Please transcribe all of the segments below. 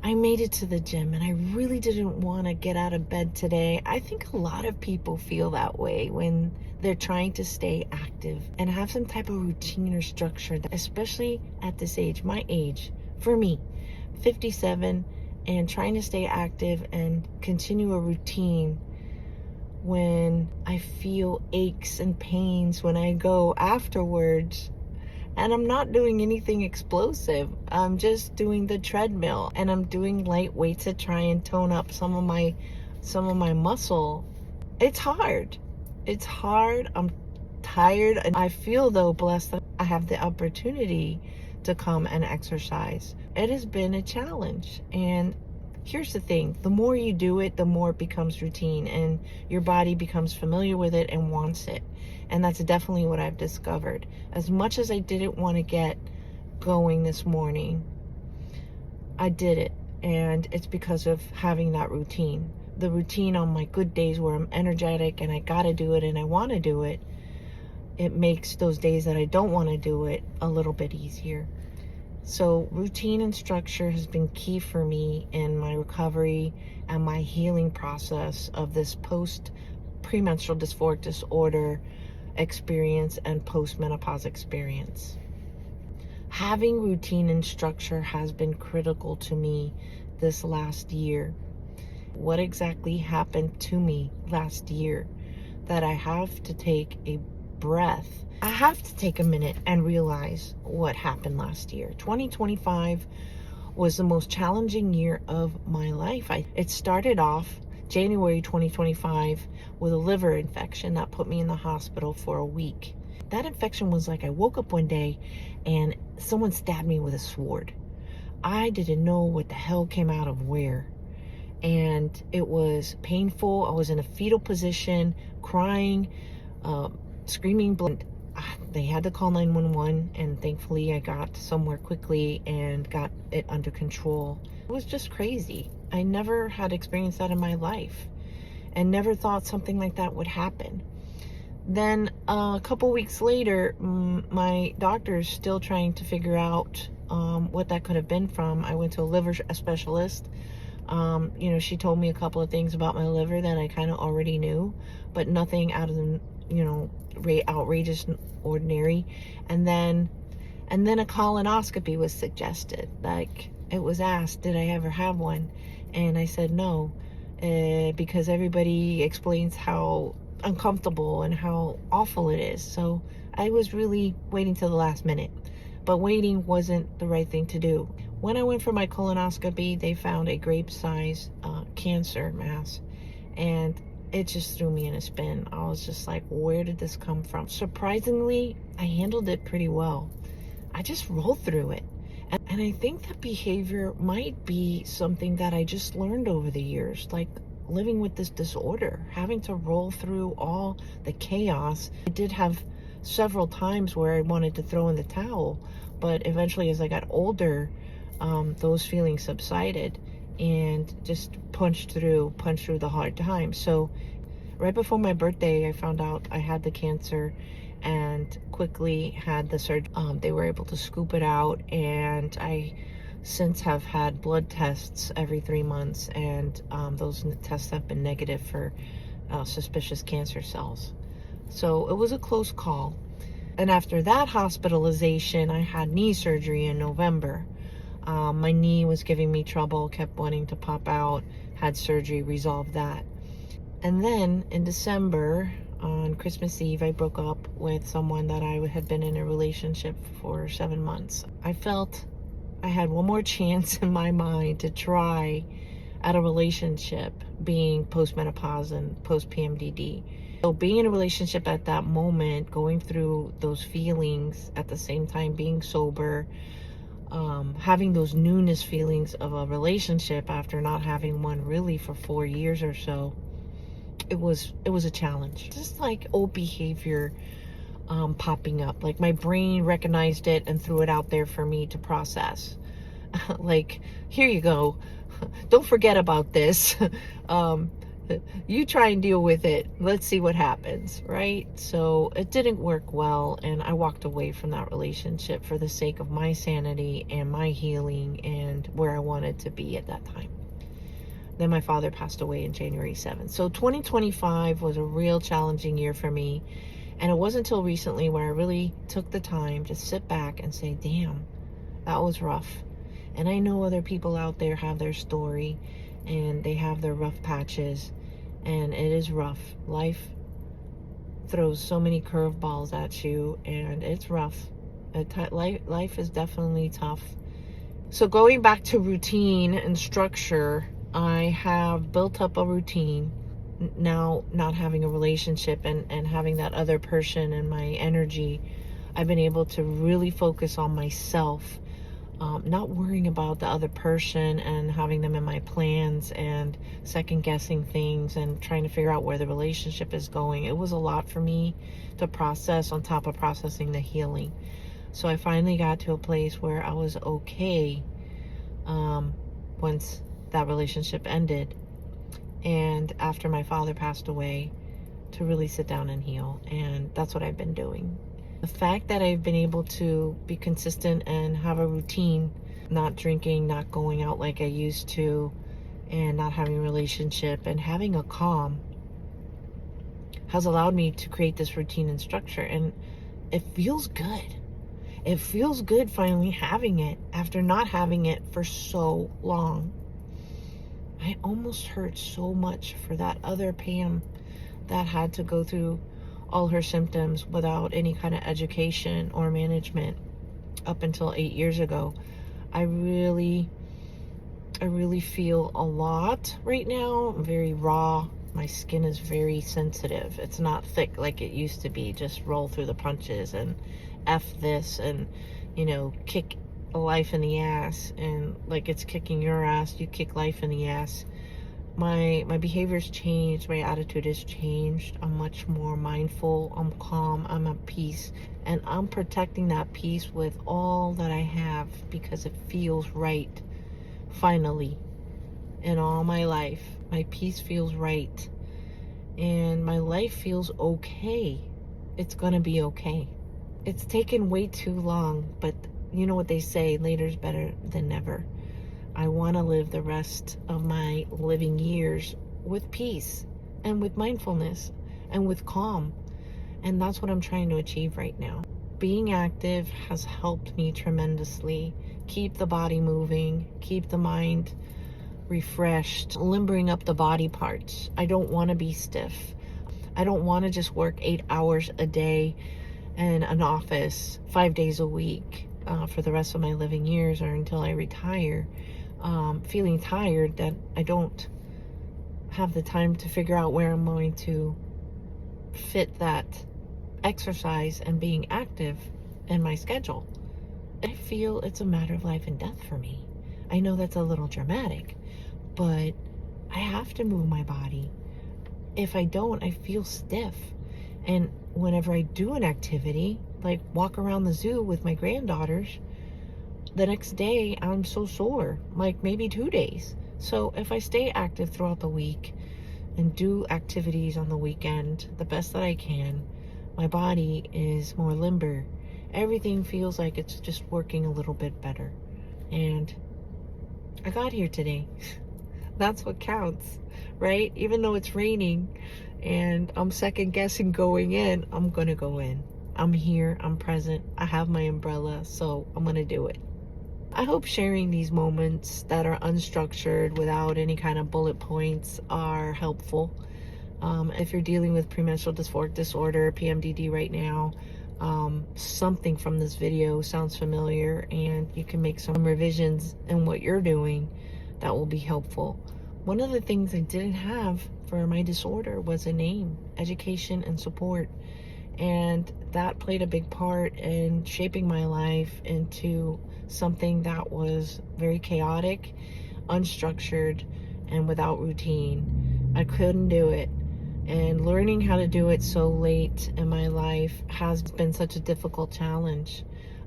I made it to the gym and I really didn't want to get out of bed today. I think a lot of people feel that way when they're trying to stay active and have some type of routine or structure, especially at this age, my age, for me, 57, and trying to stay active and continue a routine when I feel aches and pains when I go afterwards. And I'm not doing anything explosive. I'm just doing the treadmill and I'm doing light weights to try and tone up some of my muscle. It's hard. It's hard. I'm tired. And I feel though blessed that I have the opportunity to come and exercise. It has been a challenge. And here's the thing, the more you do it, the more it becomes routine and your body becomes familiar with it and wants it. And that's definitely what I've discovered. As much as I didn't want to get going this morning, I did it. And it's because of having that routine. The routine on my good days where I'm energetic and I gotta do it and I want to do it, it makes those days that I don't want to do it a little bit easier. So routine and structure has been key for me in my recovery and my healing process of this premenstrual dysphoric disorder experience and post-menopause experience. Having routine and structure has been critical to me this last year. What exactly happened to me last year that I have to take a breath? I have to take a minute and realize what happened last year. 2025 was the most challenging year of my life. It started off January 2025 with a liver infection that put me in the hospital for a week. That infection was like I woke up one day and someone stabbed me with a sword. I didn't know what the hell came out of where. And it was painful. I was in a fetal position, crying, screaming blood. They had to call 911, and thankfully I got somewhere quickly and got it under control. It was just crazy. I never had experienced that in my life and never thought something like that would happen. Then a couple weeks later, my doctor's still trying to figure out what that could have been from. I went to a liver specialist. She told me a couple of things about my liver that I kind of already knew, but nothing out of the, outrageous, ordinary. And then a colonoscopy was suggested. Like, it was asked, did I ever have one? And I said no, because everybody explains how uncomfortable and how awful it is. So I was really waiting till the last minute, but waiting wasn't the right thing to do. When I went for my colonoscopy, they found a grape-sized cancer mass, and it just threw me in a spin. I was just like, where did this come from? Surprisingly, I handled it pretty well. I just rolled through it. And I think that behavior might be something that I just learned over the years, like living with this disorder, having to roll through all the chaos. I did have several times where I wanted to throw in the towel, but eventually as I got older, those feelings subsided and just punched through the hard times. So right before my birthday, I found out I had the cancer and quickly had the surgery. They were able to scoop it out, and I since have had blood tests every 3 months, and those tests have been negative for suspicious cancer cells. So it was a close call. And after that hospitalization, I had knee surgery in November. My knee was giving me trouble, kept wanting to pop out, had surgery, resolved that. And then in December, on Christmas Eve, I broke up with someone that I had been in a relationship for 7 months. I felt I had one more chance in my mind to try at a relationship, being post-menopause and post-PMDD. So being in a relationship at that moment, going through those feelings at the same time being sober, having those newness feelings of a relationship after not having one really for 4 years or so, it was a challenge. Just like old behavior popping up. Like my brain recognized it and threw it out there for me to process. Like, here you go. Don't forget about this. You try and deal with it. Let's see what happens, right? So it didn't work well, and I walked away from that relationship for the sake of my sanity and my healing and where I wanted to be at that time. Then my father passed away in January 7th. So 2025 was a real challenging year for me. And it wasn't until recently where I really took the time to sit back and say, damn, that was rough. And I know other people out there have their story and they have their rough patches, and it is rough. Life throws so many curveballs at you, and it's rough. Life is definitely tough. So going back to routine and structure, I have built up a routine now. Not having a relationship and having that other person in my energy, I've been able to really focus on myself, not worrying about the other person and having them in my plans and second guessing things and trying to figure out where the relationship is going. It was a lot for me to process on top of processing the healing. So I finally got to a place where I was okay once that relationship ended, and after my father passed away, to really sit down and heal. And that's what I've been doing. The fact that I've been able to be consistent and have a routine, not drinking, not going out like I used to, and not having a relationship and having a calm, has allowed me to create this routine and structure. And it feels good. It feels good finally having it after not having it for so long. I almost hurt so much for that other Pam that had to go through all her symptoms without any kind of education or management up until 8 years ago. I really feel a lot right now. I'm very raw. My skin is very sensitive. It's not thick like it used to be. Just roll through the punches and F this and, kick life in the ass. And like it's kicking your ass, you kick life in the ass. My behavior's changed. My attitude has changed. I'm much more mindful. I'm calm. I'm at peace. And I'm protecting that peace with all that I have because it feels right. Finally, in all my life, my peace feels right. And my life feels okay. It's going to be okay. It's taken way too long, but you know what they say, later's better than never. I want to live the rest of my living years with peace and with mindfulness and with calm. And that's what I'm trying to achieve right now. Being active has helped me tremendously. Keep the body moving, keep the mind refreshed, limbering up the body parts. I don't want to be stiff. I don't want to just work 8 hours a day in an office 5 days a week for the rest of my living years or until I retire. Feeling tired that I don't have the time to figure out where I'm going to fit that exercise and being active in my schedule. I feel it's a matter of life and death for me. I know that's a little dramatic, but I have to move my body. If I don't, I feel stiff. And whenever I do an activity, like walk around the zoo with my granddaughters, the next day I'm so sore, like maybe 2 days. So if I stay active throughout the week and do activities on the weekend the best that I can, my body is more limber. Everything feels like it's just working a little bit better. And I got here today. That's what counts, right? Even though it's raining and I'm second guessing going in, I'm gonna go in. I'm here, I'm present, I have my umbrella, so I'm gonna do it. I hope sharing these moments that are unstructured without any kind of bullet points are helpful. If you're dealing with premenstrual dysphoric disorder, PMDD right now, something from this video sounds familiar and you can make some revisions in what you're doing that will be helpful. One of the things I didn't have for my disorder was a name, education, and support. And that played a big part in shaping my life into something that was very chaotic, unstructured, and without routine. I couldn't do it. And learning how to do it so late in my life has been such a difficult challenge.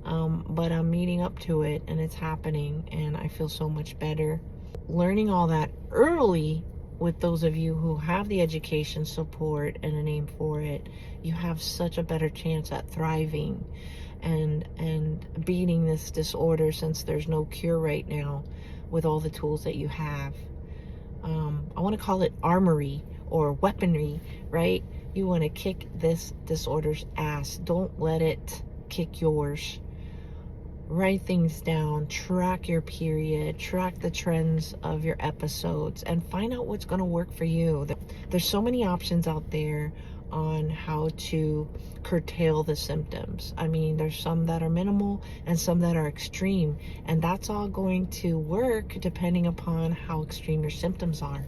But I'm meeting up to it, and it's happening, and I feel so much better. Learning all that early with those of you who have the education, support, and a name for it, you have such a better chance at thriving and beating this disorder, since there's no cure right now with all the tools that you have. I want to call it armory or weaponry, right? You want to kick this disorder's ass. Don't let it kick yours. Write things down, track your period, track the trends of your episodes, and find out what's going to work for you. There's so many options out there on how to curtail the symptoms. I mean, there's some that are minimal and some that are extreme, and that's all going to work depending upon how extreme your symptoms are.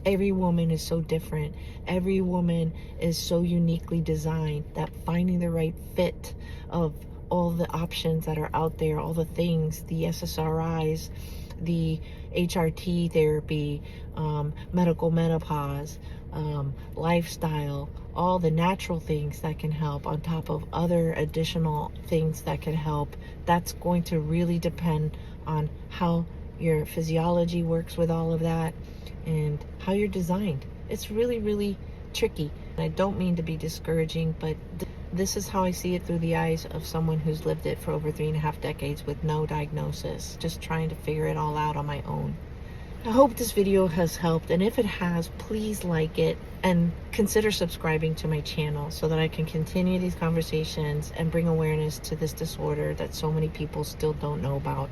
Every woman is so different. Every woman is so uniquely designed that finding the right fit of all the options that are out there, all the things, the SSRIs, the HRT therapy, medical menopause, lifestyle, all the natural things that can help on top of other additional things that can help. That's going to really depend on how your physiology works with all of that and how you're designed. It's really, really tricky. I don't mean to be discouraging, but this is how I see it through the eyes of someone who's lived it for over 3.5 decades with no diagnosis, just trying to figure it all out on my own. I hope this video has helped, and if it has, please like it and consider subscribing to my channel so that I can continue these conversations and bring awareness to this disorder that so many people still don't know about.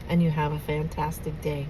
And you have a fantastic day.